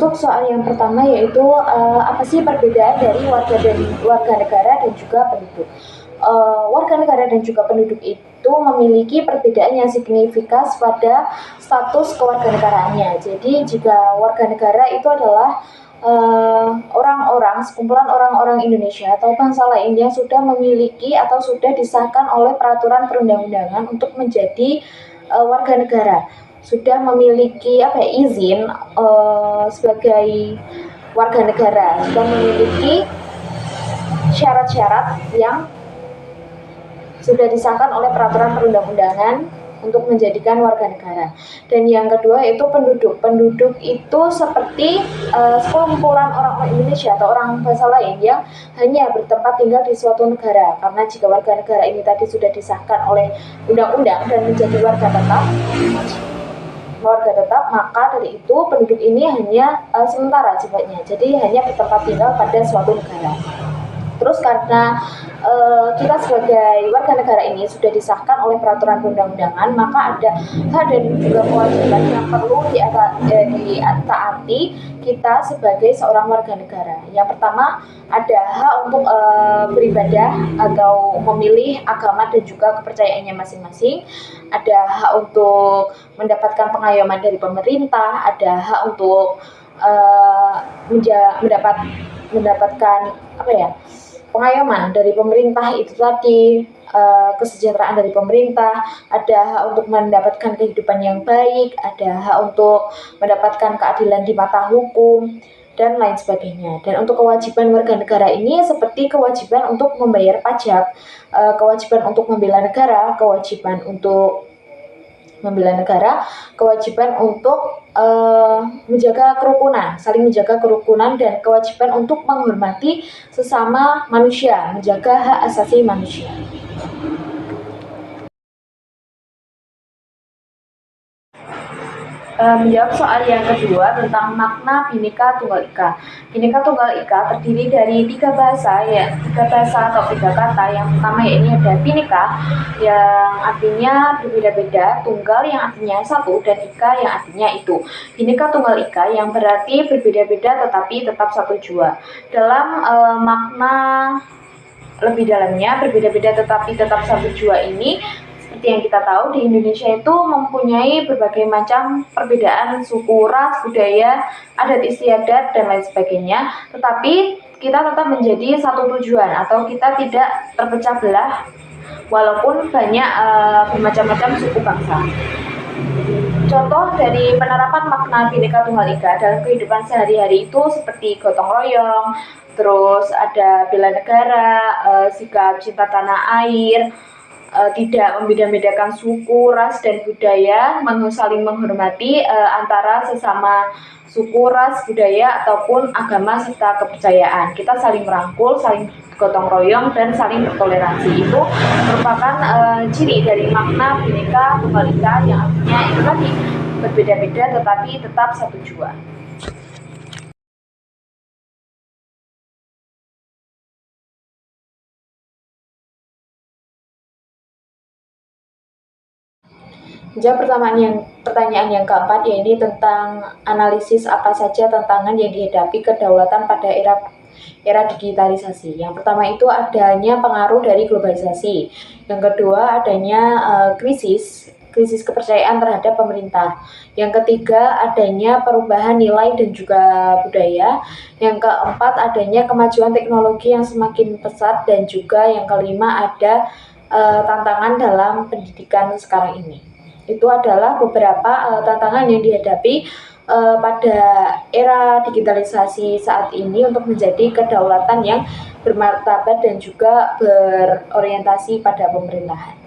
Untuk soal yang pertama yaitu apa sih perbedaan dari warga negara dan juga penduduk? Warga negara dan juga penduduk itu memiliki perbedaan yang signifikan pada status kewarganegaraannya. Jadi jika warga negara itu adalah sekumpulan orang-orang Indonesia atau bangsa lain yang sudah memiliki atau sudah disahkan oleh peraturan perundang-undangan untuk menjadi warga negara, sudah memiliki izin sebagai warga negara, sudah memiliki syarat-syarat yang sudah disahkan oleh peraturan perundang-undangan untuk menjadikan warga negara. Dan yang kedua yaitu penduduk. Penduduk itu seperti sekumpulan orang Indonesia atau orang bangsa lain yang hanya bertempat tinggal di suatu negara. Karena jika warga negara ini tadi sudah disahkan oleh undang-undang dan menjadi warga tetap, maka dari itu penduduk ini hanya sementara sifatnya. Jadi hanya bertempat tinggal pada suatu negara. Terus karena kita sebagai warga negara ini sudah disahkan oleh peraturan perundang-undangan, maka ada hak dan juga kewajiban yang perlu ditaati kita sebagai seorang warga negara. Yang pertama, ada hak untuk beribadah atau memilih agama dan juga kepercayaannya masing-masing. Ada hak untuk mendapatkan pengayoman dari pemerintah, ada hak untuk mendapatkan pengayoman dari pemerintah itu tadi, kesejahteraan dari pemerintah, ada hak untuk mendapatkan kehidupan yang baik, ada hak untuk mendapatkan keadilan di mata hukum, dan lain sebagainya. Dan untuk kewajiban warga negara ini seperti kewajiban untuk membayar pajak, kewajiban untuk membela negara, kewajiban untuk kewajiban untuk menjaga kerukunan, saling menjaga kerukunan, dan kewajiban untuk menghormati sesama manusia, menjaga hak asasi manusia. Menjawab soal yang kedua tentang makna Bhinneka Tunggal Ika. Bhinneka Tunggal Ika terdiri dari tiga bahasa atau tiga kata. Yang pertama ini ada Bhinneka yang artinya berbeda-beda, Tunggal yang artinya satu, dan Ika yang artinya itu. Bhinneka Tunggal Ika yang berarti berbeda-beda tetapi tetap satu jua. Dalam makna lebih dalamnya, berbeda-beda tetapi tetap satu jua ini, seperti yang kita tahu, di Indonesia itu mempunyai berbagai macam perbedaan suku, ras, budaya, adat istiadat, dan lain sebagainya. Tetapi kita tetap menjadi satu tujuan atau kita tidak terpecah belah walaupun banyak bermacam-macam suku bangsa. Contoh dari penerapan makna Bhinneka Tunggal Ika dalam kehidupan sehari-hari itu seperti gotong royong, terus ada bela negara, sikap cinta tanah air, tidak membeda-bedakan suku, ras, dan budaya, saling menghormati antara sesama suku, ras, budaya, ataupun agama serta kepercayaan. Kita saling merangkul, saling gotong royong, dan saling bertoleransi. Itu merupakan ciri dari makna Bhinneka Tunggal Ika yang artinya itu tadi berbeda-beda tetapi tetap satu jua. Jawab pertanyaan yang keempat, yaitu tentang analisis apa saja tantangan yang dihadapi kedaulatan pada era digitalisasi. Yang pertama itu adanya pengaruh dari globalisasi. Yang kedua adanya krisis kepercayaan terhadap pemerintah. Yang ketiga adanya perubahan nilai dan juga budaya. Yang keempat adanya kemajuan teknologi yang semakin pesat, dan juga yang kelima ada tantangan dalam pendidikan sekarang ini. Itu adalah beberapa tantangan yang dihadapi pada era digitalisasi saat ini untuk menjadi kedaulatan yang bermartabat dan juga berorientasi pada pemerintahan.